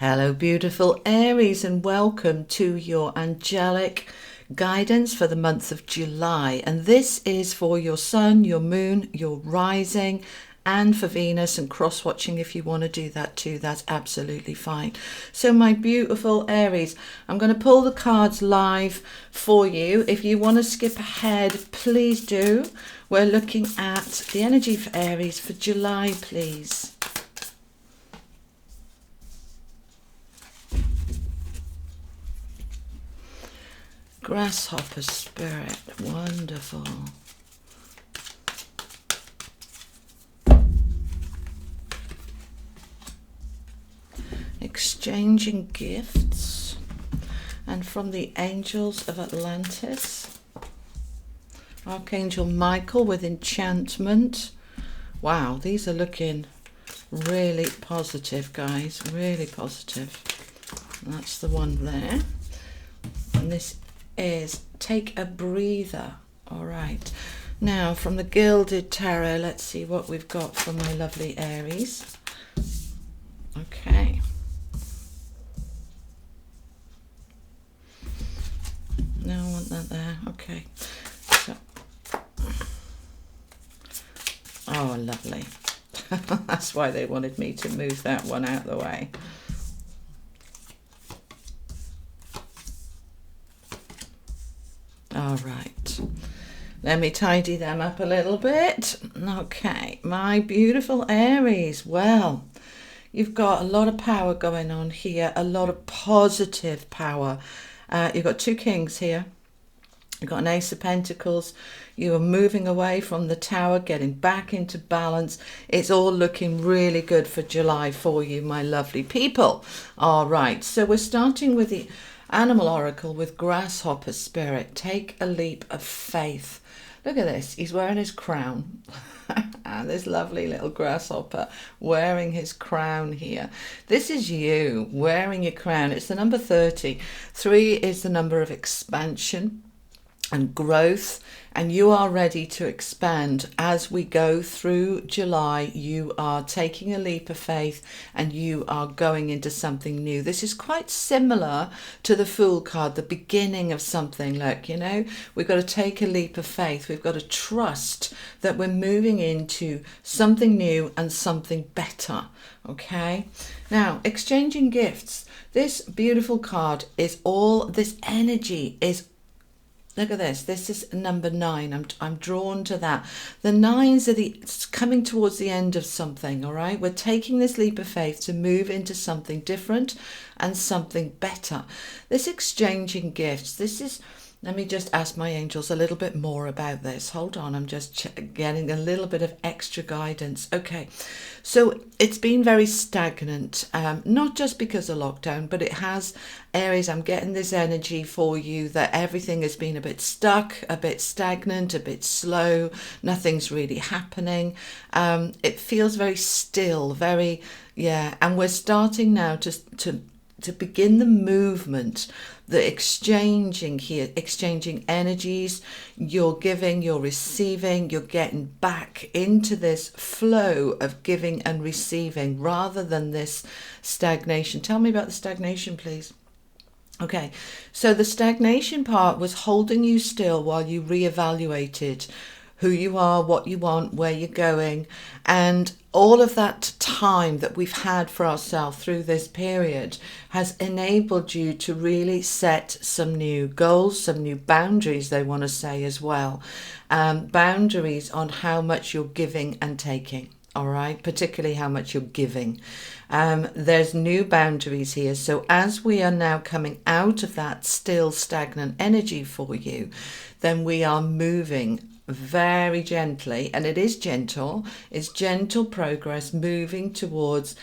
Hello, beautiful Aries, and welcome to your angelic guidance for the month of July. And this is for your sun, your moon, your rising, and for Venus, and cross-watching if you want to do that too. That's absolutely fine. So my beautiful Aries, I'm going to pull the cards live for you. If you want to skip ahead, please do. We're looking at the energy for Aries for July, please. Grasshopper spirit, wonderful. Exchanging gifts, and from the angels of Atlantis, Archangel Michael with enchantment. Wow, these are looking really positive, guys, really positive. That's the one there. And this is take a breather. All right, now from the Gilded Tarot, let's see what we've got for my lovely Aries. Okay, no, I want that there. Okay, so, oh, lovely. That's why they wanted me to move that one out of the way. All right, let me tidy them up a little bit. Okay, my beautiful Aries. Well, you've got a lot of power going on here, a lot of positive power. You've got two kings here. You've got an Ace of Pentacles. You are moving away from the Tower, getting back into balance. It's all looking really good for July for you, my lovely people. All right, so we're starting with the Animal Oracle with Grasshopper Spirit. Take a leap of faith. Look at this. He's wearing his crown. And this lovely little grasshopper wearing his crown here. This is you wearing your crown. It's the number 30. 3 is the number of expansion and growth, and you are ready to expand as we go through July. You are taking a leap of faith and you are going into something new. This is quite similar to the Fool card, the beginning of something. Like, you know, we've got to take a leap of faith. We've got to trust that we're moving into something new and something better. Okay, now exchanging gifts. This beautiful card is all this energy is. Look at this. This is number 9. I'm drawn to that. The 9s are it's coming towards the end of something, all right? We're taking this leap of faith to move into something different and something better. This exchanging gifts, this is, let me just ask my angels a little bit more about this. Hold on, I'm just getting a little bit of extra guidance. Okay, so it's been very stagnant, not just because of lockdown, but it has, Aries, I'm getting this energy for you that everything has been a bit stuck, a bit stagnant, a bit slow. Nothing's really happening. It feels very still, very, yeah. And we're starting now to begin the movement, the exchanging here, exchanging energies. You're giving, you're receiving, you're getting back into this flow of giving and receiving rather than this stagnation. Tell me about the stagnation, please. Okay, so the stagnation part was holding you still while you reevaluated who you are, what you want, where you're going, and all of that time that we've had for ourselves through this period has enabled you to really set some new goals, some new boundaries, they want to say as well. Boundaries on how much you're giving and taking. All right, particularly how much you're giving. There's new boundaries here. So as we are now coming out of that still stagnant energy for you, then we are moving very gently, and it is gentle. It's gentle progress moving towards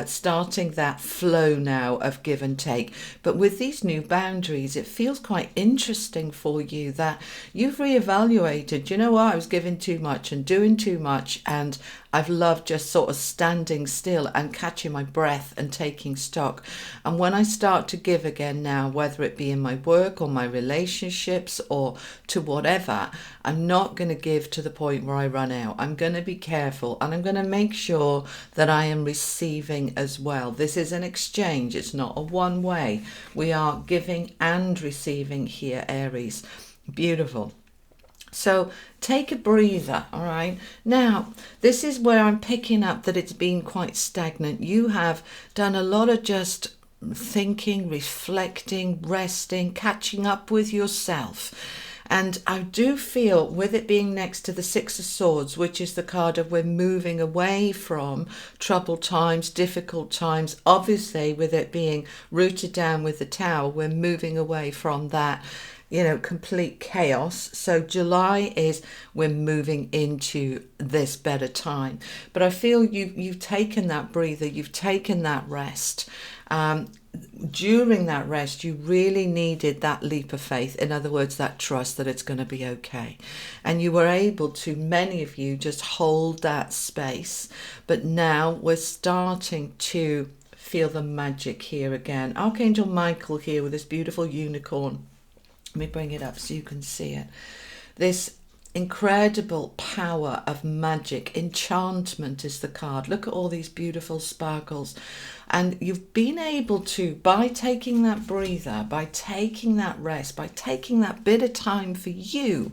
starting that flow now of give and take. But with these new boundaries, it feels quite interesting for you that you've reevaluated, you know what, I was giving too much and doing too much, and I've loved just sort of standing still and catching my breath and taking stock. And when I start to give again now, whether it be in my work or my relationships or to whatever, I'm not going to give to the point where I run out. I'm going to be careful, and I'm going to make sure that I am receiving as well. This is an exchange. It's not a one way. We are giving and receiving here, Aries. Beautiful. So take a breather, all right? Now, this is where I'm picking up that it's been quite stagnant. You have done a lot of just thinking, reflecting, resting, catching up with yourself. And I do feel, with it being next to the Six of Swords, which is the card of we're moving away from troubled times, difficult times, obviously with it being rooted down with the Tower, we're moving away from that, complete chaos. So July is we're moving into this better time. But I feel you've taken that breather, you've taken that rest. During that rest, you really needed that leap of faith. In other words, that trust that it's going to be okay. And you were able to, many of you, just hold that space. But now we're starting to feel the magic here again. Archangel Michael here with this beautiful unicorn. Let me bring it up so you can see it. This incredible power of magic. Enchantment is the card. Look at all these beautiful sparkles. And you've been able to, by taking that breather, by taking that rest, by taking that bit of time for you,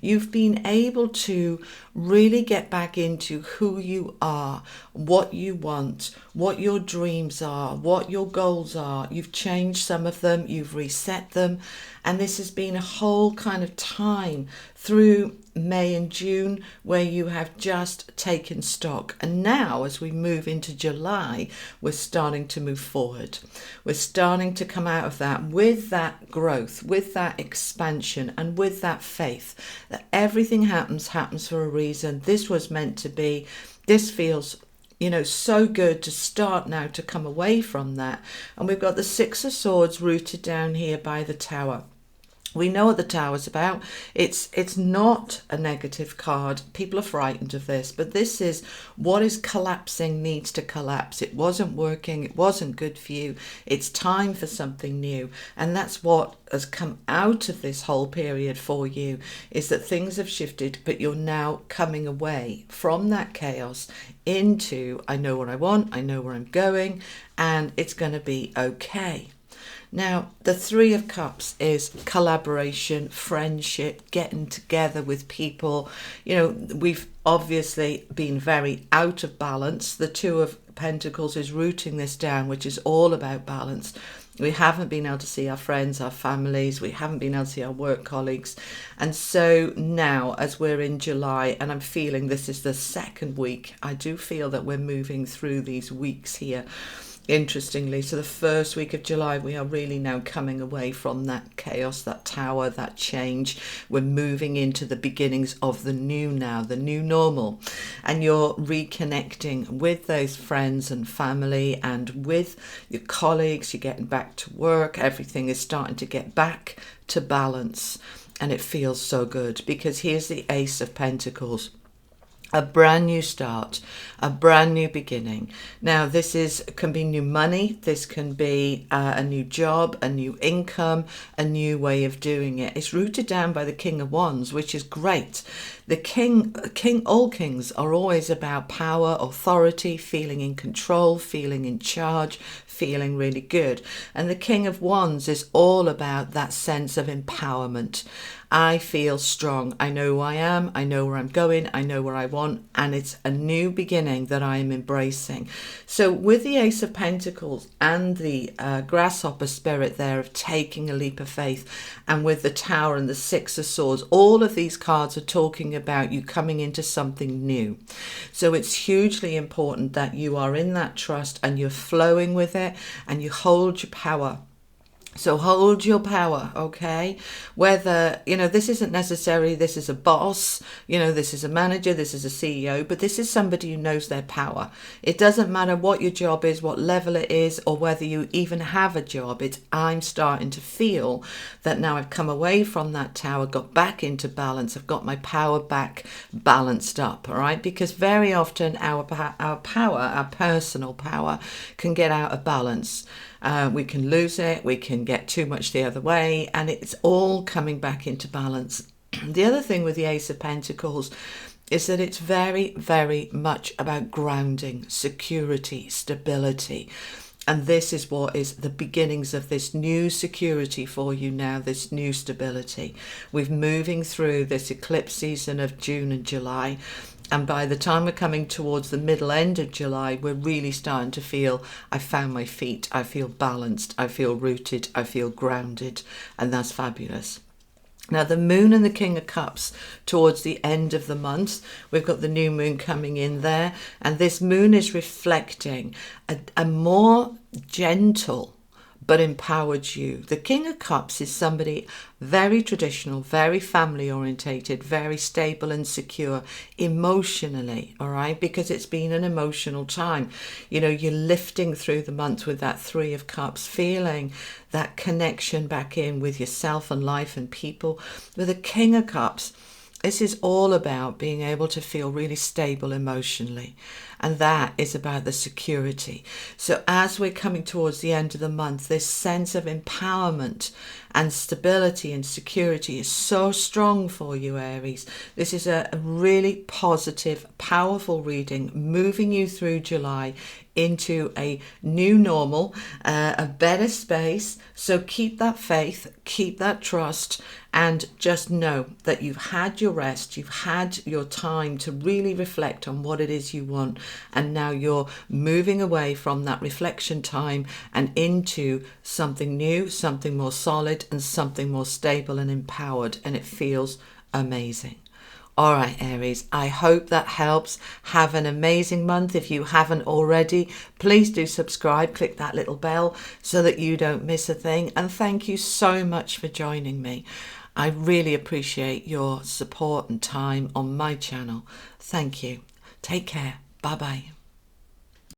you've been able to really get back into who you are, what you want, what your dreams are, what your goals are. You've changed some of them, you've reset them. And this has been a whole kind of time through May and June where you have just taken stock. And now as we move into July, we're starting to move forward. We're starting to come out of that with that growth, with that expansion, and with that faith that everything happens for a reason. This was meant to be. This feels so good to start now to come away from that. And we've got the Six of Swords rooted down here by the Tower. We know what the Tower's about. It's not a negative card. People are frightened of this, but this is what is collapsing needs to collapse. It wasn't working. It wasn't good for you. It's time for something new. And that's what has come out of this whole period for you, is that things have shifted, but you're now coming away from that chaos into, I know what I want, I know where I'm going, and it's going to be okay. Now, the Three of Cups is collaboration, friendship, getting together with people. We've obviously been very out of balance. The Two of Pentacles is rooting this down, which is all about balance. We haven't been able to see our friends, our families. We haven't been able to see our work colleagues. And so now, as we're in July, and I'm feeling this is the second week, I do feel that we're moving through these weeks here. Interestingly, so the first week of July, we are really now coming away from that chaos, that Tower, that change. We're moving into the beginnings of the new now, the new normal. And you're reconnecting with those friends and family and with your colleagues. You're getting back to work. Everything is starting to get back to balance. And it feels so good because here's the Ace of Pentacles. A brand new start, a brand new beginning. Now, this can be new money. This can be a new job, a new income, a new way of doing it. It's rooted down by the King of Wands, which is great. All kings are always about power, authority, feeling in control, feeling in charge, feeling really good. And the King of Wands is all about that sense of empowerment. I feel strong. I know who I am. I know where I'm going. I know where I want. And it's a new beginning that I am embracing. So with the Ace of Pentacles and the Grasshopper spirit there of taking a leap of faith, and with the Tower and the Six of Swords, all of these cards are talking about you coming into something new. So it's hugely important that you are in that trust and you're flowing with it and you hold your power. So hold your power, okay? Whether, this isn't necessarily, this is a boss, this is a manager, this is a CEO, but this is somebody who knows their power. It doesn't matter what your job is, what level it is, or whether you even have a job. I'm starting to feel that now I've come away from that tower, got back into balance, I've got my power back balanced up, all right? Because very often our power, our personal power, can get out of balance. We can lose it, we can get too much the other way, and it's all coming back into balance. The other thing with the Ace of Pentacles is that it's very, very much about grounding, security, stability. And this is what is the beginnings of this new security for you now, this new stability. We're moving through this eclipse season of June and July. And by the time we're coming towards the middle end of July, we're really starting to feel, I found my feet, I feel balanced, I feel rooted, I feel grounded, and that's fabulous. Now, the moon and the King of Cups towards the end of the month, we've got the new moon coming in there, and this moon is reflecting a more gentle but empowered you. The King of Cups is somebody very traditional, very family orientated, very stable and secure emotionally, all right? Because it's been an emotional time. You're lifting through the month with that Three of Cups, feeling that connection back in with yourself and life and people. With the King of Cups, this is all about being able to feel really stable emotionally. And that is about the security. So as we're coming towards the end of the month, this sense of empowerment and stability and security is so strong for you, Aries. This is a really positive, powerful reading, moving you through July into a new normal, a better space. So keep that faith, keep that trust, and just know that you've had your rest, you've had your time to really reflect on what it is you want, and now you're moving away from that reflection time and into something new, something more solid, and something more stable and empowered, and it feels amazing. All right, Aries, I hope that helps. Have an amazing month. If you haven't already, please do subscribe, click that little bell so that you don't miss a thing. And thank you so much for joining me. I really appreciate your support and time on my channel. Thank you. Take care. Bye-bye.